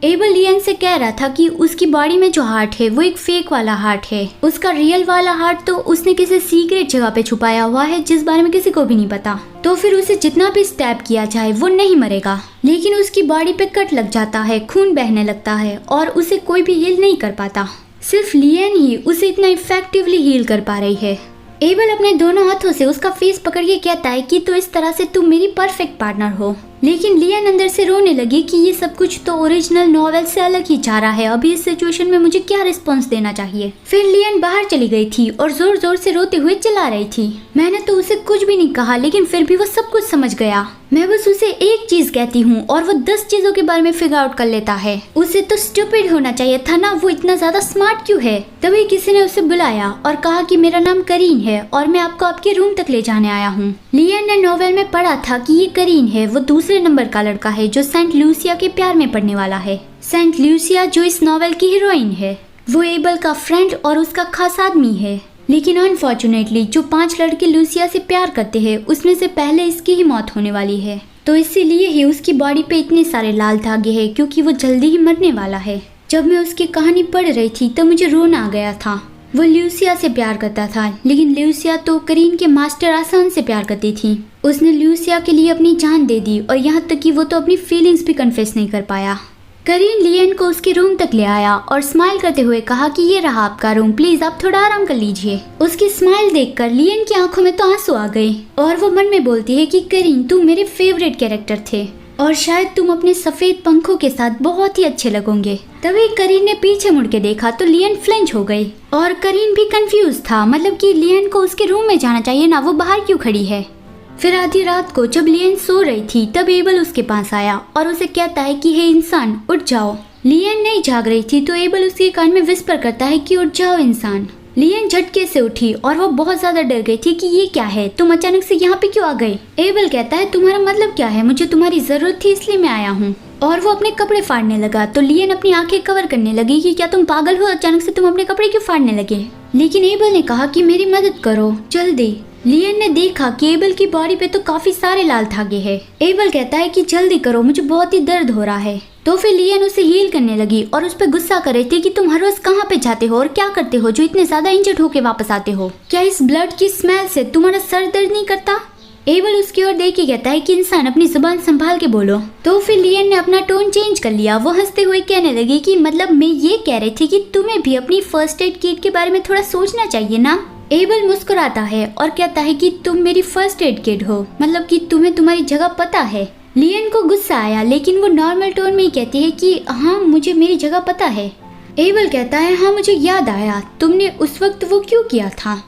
Able लियन से कह रहा था कि उसकी बॉडी में जो हार्ट है वो एक फेक वाला हार्ट है। उसका रियल वाला हार्ट तो उसने किसी सीक्रेट जगह पे छुपाया हुआ है जिस बारे में किसी को भी नहीं पता। तो फिर उसे जितना भी स्टैब किया जाए वो नहीं मरेगा, लेकिन उसकी बॉडी पे कट लग जाता है, खून बहने लगता है और उसे कोई भी हील नहीं कर पाता। सिर्फ लियन ही उसे इतना इफेक्टिवली हील कर पा रही है। एबल अपने दोनों हाथों से उसका फेस पकड़ के कहता है कि तो इस तरह से तुम मेरी परफेक्ट पार्टनर हो। लेकिन लियन अंदर से रोने लगी कि ये सब कुछ तो ओरिजिनल नॉवेल से अलग ही जा रहा है, अभी इस सिचुएशन में मुझे क्या रिस्पॉन्स देना चाहिए। फिर लियन बाहर चली गई थी और जोर जोर से रोते हुए चिल्ला रही थी। मैंने तो उसे कुछ भी नहीं कहा, लेकिन फिर भी वो सब कुछ समझ गया। मैं बस उसे एक चीज कहती हूँ और वो 10 चीजों के बारे में फिगर आउट कर लेता है। उसे तो स्टूपिड होना चाहिए था ना, वो इतना ज्यादा स्मार्ट क्यों है। तभी किसी ने उसे बुलाया और कहा कि मेरा नाम करीन है और मैं आपको आपके रूम तक ले जाने आया हूँ। लियन ने नॉवेल में पढ़ा था कि ये करीन है वो दूसरे नंबर का लड़का है जो सेंट लूसिया के प्यार में पड़ने वाला है। सेंट लूसिया जो इस नॉवेल की हीरोइन है, वो एबल का फ्रेंड और उसका खास आदमी है। लेकिन अनफॉर्चुनेटली जो 5 लड़के लूसिया से प्यार करते हैं उसमें से पहले इसकी ही मौत होने वाली है। तो इसीलिए ही उसकी बॉडी पे इतने सारे लाल धागे हैं, क्योंकि वो जल्दी ही मरने वाला है। जब मैं उसकी कहानी पढ़ रही थी तब मुझे रोना आ गया था। वो लूसिया से प्यार करता था, लेकिन लूसिया तो करीन के मास्टर आसान से प्यार करती थी। उसने लूसिया के लिए अपनी जान दे दी और यहाँ तक कि वो तो अपनी फीलिंग्स भी कन्फेस नहीं कर पाया। करीन लियन को उसके रूम तक ले आया और स्माइल करते हुए कहा कि ये रहा आपका रूम, प्लीज आप थोड़ा आराम कर लीजिए। उसकी स्माइल देखकर लियन की आंखों में तो आंसू आ गए और वो मन में बोलती है कि करीन तुम मेरे फेवरेट कैरेक्टर थे और शायद तुम अपने सफेद पंखों के साथ बहुत ही अच्छे लगोगे। तभी करीन ने पीछे मुड़ के देखा तो लियन फ्लिंच हो गई और करीन भी कंफ्यूज था, मतलब कि लियन को उसके रूम में जाना चाहिए ना, वो बाहर क्यों खड़ी है। फिर आधी रात को जब लियन सो रही थी तब एबल उसके पास आया और उसे कहता है कि हे इंसान उठ जाओ। लियन नहीं जाग रही थी तो एबल उसके कान में विस्पर करता है कि उठ जाओ इंसान। लियन झटके से उठी और वो बहुत ज्यादा डर गई थी कि ये क्या है, तुम अचानक से यहाँ पे क्यों आ गए। एबल कहता है तुम्हारा मतलब क्या है, मुझे तुम्हारी जरूरत थी इसलिए मैं आया हूँ। और वो अपने कपड़े फाड़ने लगा तो लियन अपनी आंखें कवर करने लगी कि क्या तुम पागल हो, अचानक से तुम अपने कपड़े क्यों फाड़ने लगे। लेकिन एबल ने कहा कि मेरी मदद करो जल्दी। लियन ने देखा कि एबल की बॉडी पे तो काफी सारे लाल धागे हैं। एबल कहता है कि जल्दी करो, मुझे बहुत ही दर्द हो रहा है। तो फिर लियन उसे हील करने लगी और उस पर गुस्सा कर रही थी कि तुम हर रोज कहाँ पे जाते हो और क्या करते हो जो इतने ज्यादा इंजर्ड होके वापस आते हो। क्या इस ब्लड की स्मेल से तुम्हारा सर दर्द नहीं करता। एबल उसकी ओर देख के कहता है कि इंसान अपनी जुबान संभाल के बोलो। तो फिर लियन ने अपना टोन चेंज कर लिया। वो हंसते हुए कहने लगी कि मतलब मैं ये कह रही थी कि तुम्हें भी अपनी फर्स्ट एड किट के बारे में थोड़ा सोचना चाहिए ना। एबल मुस्कुराता है और कहता है कि तुम मेरी फर्स्ट एड किट हो, मतलब कि तुम्हें तुम्हारी जगह पता है। लियन को गुस्सा आया लेकिन वो नॉर्मल टोन में ही कहती है कि हाँ मुझे मेरी जगह पता है। एबल कहता है हाँ मुझे याद आया, तुमने उस वक्त वो क्यों किया था।